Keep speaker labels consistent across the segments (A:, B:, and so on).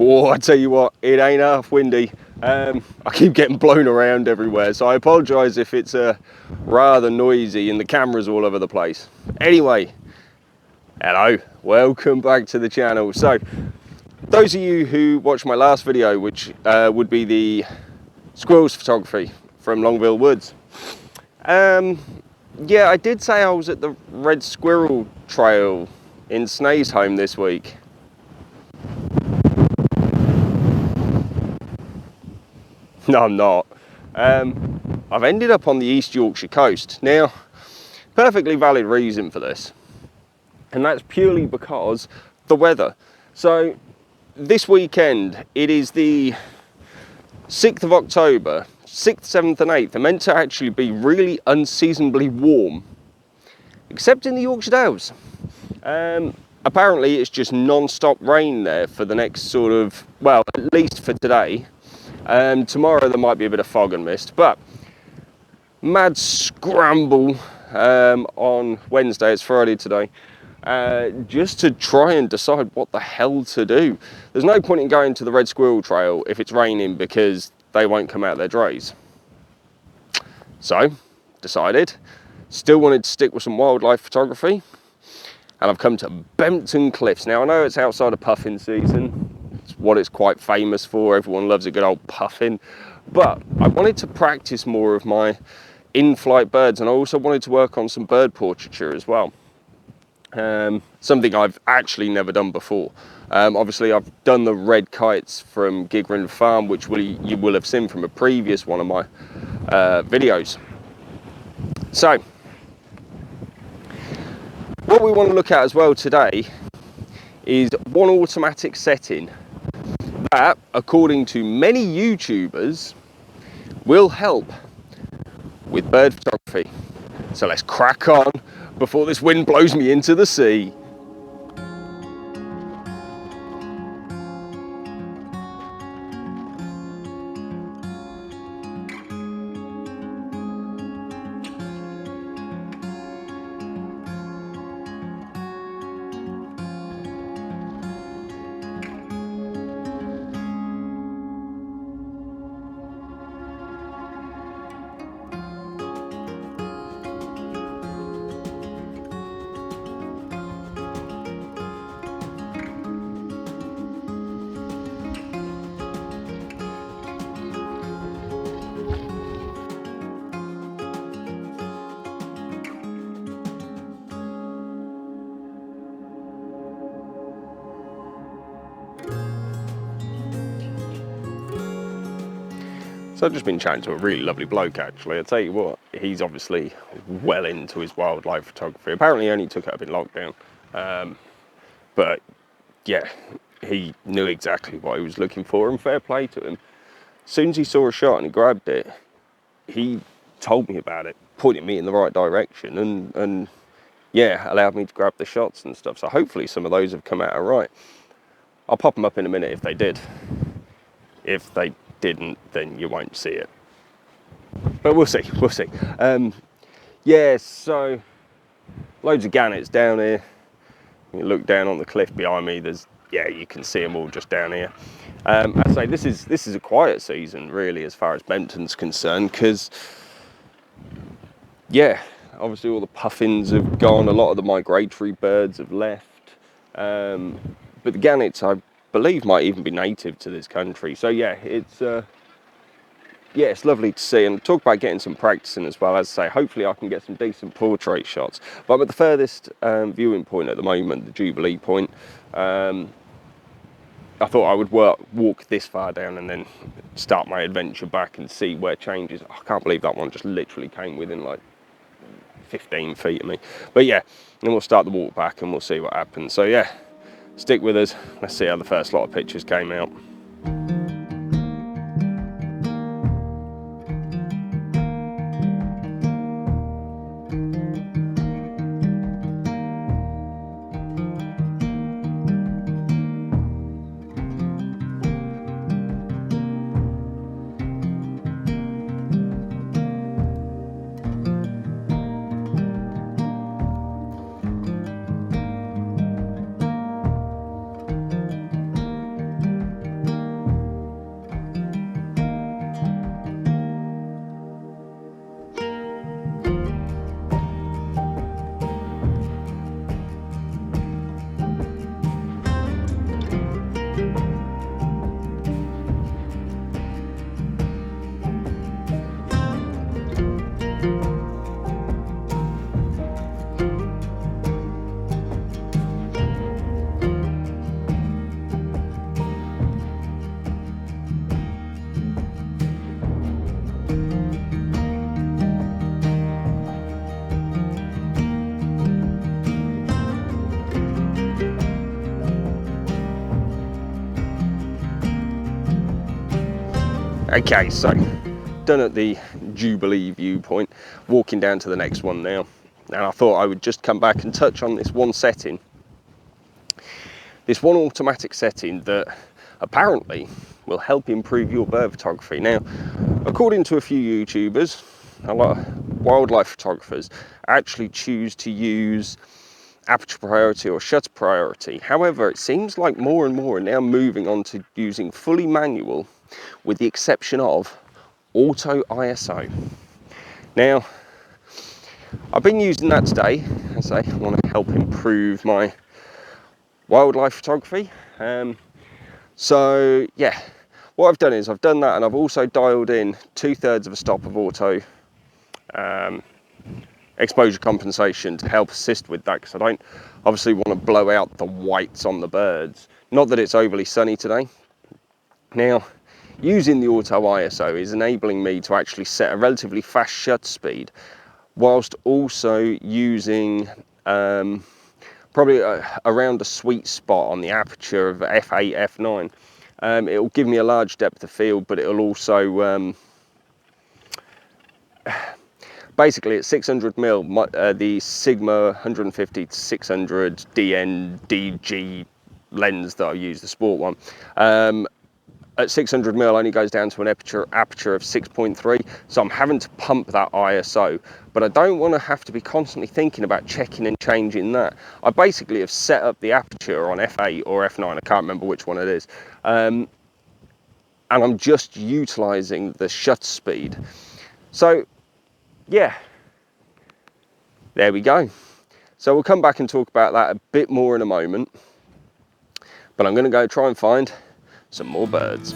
A: Oh, I tell you what, it ain't half windy. I keep getting blown around everywhere, so I apologise if it's rather noisy and the camera's all over the place. Anyway, hello, welcome back to the channel. So, those of you who watched my last video, which would be the squirrels photography from Longville Woods. Yeah, I did say I was at the Red Squirrel Trail in Snaysholm this week. No, I'm not. I've ended up on the East Yorkshire coast. Now, perfectly valid reason for this, and that's purely because the weather. So, this weekend, it is the 6th of October, 6th, 7th and 8th. They're meant to actually be really unseasonably warm, except in the Yorkshire Dales. Apparently, it's just non-stop rain there for the next sort of, well, at least for today. Tomorrow there might be a bit of fog and mist, but mad scramble on Wednesday, it's Friday today, just to try and decide what the hell to do. There's no point in going to the Red Squirrel Trail if it's raining because they won't come out their drays. So, decided, still wanted to stick with some wildlife photography, and I've come to Bempton Cliffs. Now I know it's outside of puffin season, it's what it's quite famous for, everyone loves a good old puffin, but I wanted to practice more of my in-flight birds, and I also wanted to work on some bird portraiture as well. Something I've actually never done before. Obviously I've done the red kites from Gigrin Farm, which you will have seen from a previous one of my videos. So, what we want to look at as well today is one automatic setting that, according to many YouTubers, will help with bird photography. So let's crack on before this wind blows me into the sea. So I've just been chatting to a really lovely bloke actually. I'll tell you what, he's obviously well into his wildlife photography. Apparently he only took it up in lockdown. But yeah, he knew exactly what he was looking for, and fair play to him. As soon as he saw a shot and he grabbed it, he told me about it, pointed me in the right direction, and yeah, allowed me to grab the shots and stuff. So hopefully some of those have come out all right. I'll pop them up in a minute if they did. If they didn't, then you won't see it. But we'll see, we'll see. Yeah, so loads of gannets down here. You look down on the cliff behind me, yeah, you can see them all just down here. I say this is a quiet season really as far as Bempton's concerned, because yeah, obviously all the puffins have gone, a lot of the migratory birds have left, but the gannets I believe might even be native to this country. So yeah, it's lovely to see, and talk about getting some practice in as well. As I say, hopefully I can get some decent portrait shots. But I'm at the furthest viewing point at the moment, the Jubilee point. I thought I would walk this far down and then start my adventure back and see where changes. I can't believe that one just literally came within like 15 feet of me. But yeah, then we'll start the walk back and we'll see what happens. So yeah, stick with us. Let's see how the first lot of pictures came out. Okay, so done at the Jubilee viewpoint, walking down to the next one now. And I thought I would just come back and touch on this one setting. This one automatic setting that apparently will help improve your bird photography. Now, according to a few YouTubers, a lot of wildlife photographers actually choose to use aperture priority or shutter priority. However, it seems like more and more are now moving on to using fully manual, with the exception of auto ISO. Now, I've been using that today, as I want to help improve my wildlife photography. So yeah, what I've done is I've done that, and I've also dialed in 2/3 of a stop of auto exposure compensation to help assist with that, because I don't obviously want to blow out the whites on the birds. Not that it's overly sunny today. Now, using the auto ISO is enabling me to actually set a relatively fast shutter speed, whilst also using probably around a sweet spot on the aperture of f8, f9. It will give me a large depth of field, but it will also basically at 600mm, the Sigma 150 to 600 DN DG lens that I use, the sport one, at 600mm only goes down to an aperture of 6.3, so I'm having to pump that ISO, but I don't want to have to be constantly thinking about checking and changing that. I basically have set up the aperture on f8 or f9, I can't remember which one it is, and I'm just utilising the shutter speed. So yeah, there we go. So we'll come back and talk about that a bit more in a moment, but I'm going to go try and find some more birds.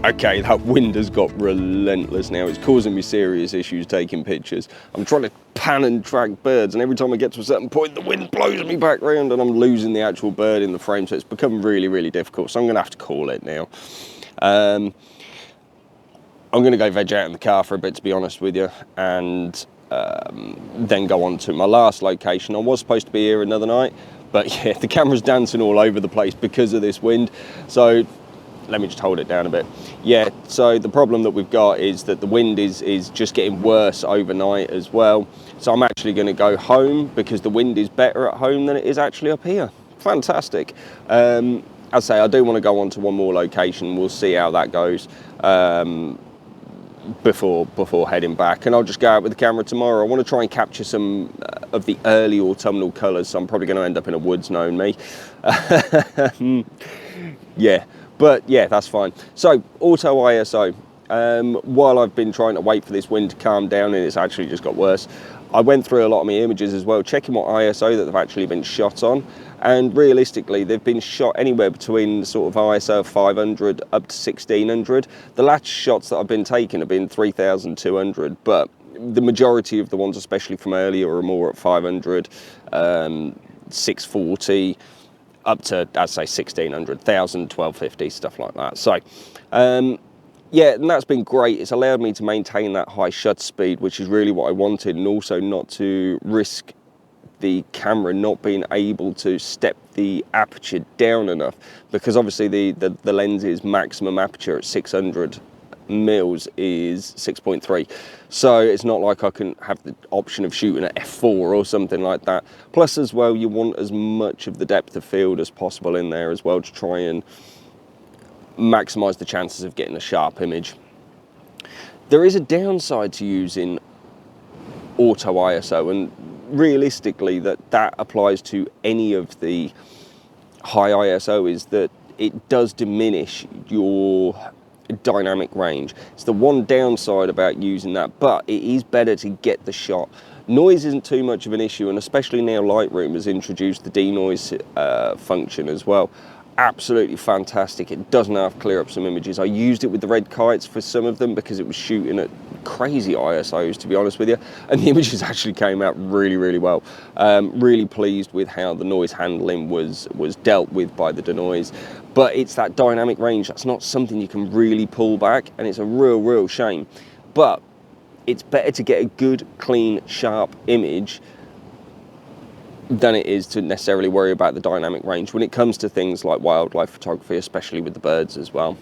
A: Okay, that wind has got relentless now. It's causing me serious issues taking pictures. I'm trying to pan and track birds, and every time I get to a certain point, the wind blows me back round and I'm losing the actual bird in the frame, so it's become really, really difficult. So I'm gonna have to call it now. I'm gonna go veg out in the car for a bit, to be honest with you, and then go on to my last location. I was supposed to be here another night, but yeah, the camera's dancing all over the place because of this wind. So let me just hold it down a bit. Yeah, so the problem that we've got is that the wind is just getting worse overnight as well. So I'm actually going to go home because the wind is better at home than it is actually up here. Fantastic. As I say, I do want to go on to one more location. We'll see how that goes before heading back. And I'll just go out with the camera tomorrow. I want to try and capture some of the early autumnal colours, so I'm probably going to end up in a woods, knowing me. Yeah. But yeah, that's fine. So auto ISO, while I've been trying to wait for this wind to calm down, and it's actually just got worse, I went through a lot of my images as well, checking what ISO that they've actually been shot on. And realistically, they've been shot anywhere between sort of ISO of 500 up to 1600. The last shots that I've been taking have been 3200, but the majority of the ones, especially from earlier, are more at 500, 640, up to, I'd say, 1600, 1000, 1250, stuff like that. So, yeah, and that's been great. It's allowed me to maintain that high shutter speed, which is really what I wanted, and also not to risk the camera not being able to step the aperture down enough, because obviously the lens's maximum aperture at 600 mils is 6.3, so it's not like I can have the option of shooting at f4 or something like that. Plus as well, you want as much of the depth of field as possible in there as well to try and maximize the chances of getting a sharp image. There is a downside to using auto ISO, and realistically, that applies to any of the high ISO, is that it does diminish your dynamic range. It's the one downside about using that, but it is better to get the shot. Noise isn't too much of an issue, and especially now Lightroom has introduced the denoise function as well. Absolutely fantastic. It does now clear up some images. I used it with the red kites for some of them because it was shooting at crazy ISOs, to be honest with you, and the images actually came out really, really well. Really pleased with how the noise handling was dealt with by the denoise. But it's that dynamic range, that's not something you can really pull back, and it's a real shame. But it's better to get a good, clean, sharp image than it is to necessarily worry about the dynamic range when it comes to things like wildlife photography, especially with the birds as well.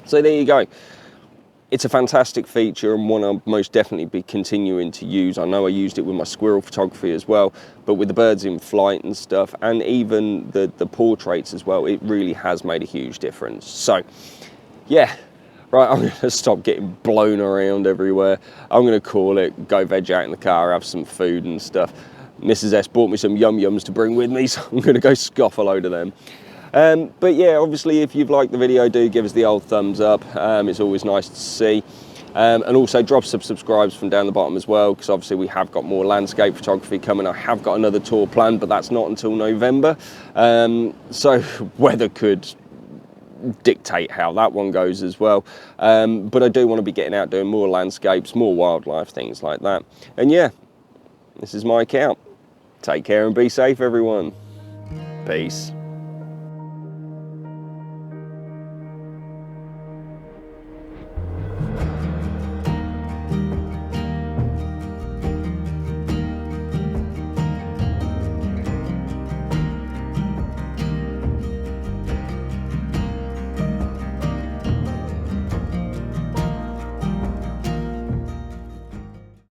A: So there you go. It's a fantastic feature, and one I'll most definitely be continuing to use. I know I used it with my squirrel photography as well, but with the birds in flight and stuff, and even the portraits as well, it really has made a huge difference. So yeah, right, I'm gonna stop getting blown around everywhere. I'm gonna call it, go veg out in the car, have some food and stuff. Mrs. S bought me some yum-yums to bring with me, so I'm going to go scoff a load of them. But yeah, obviously, if you've liked the video, do give us the old thumbs up. It's always nice to see. And also drop some subscribes from down the bottom as well, because obviously we have got more landscape photography coming. I have got another tour planned, but that's not until November. So weather could dictate how that one goes as well. But I do want to be getting out doing more landscapes, more wildlife, things like that. And yeah, this is my account. Take care and be safe, everyone. Peace.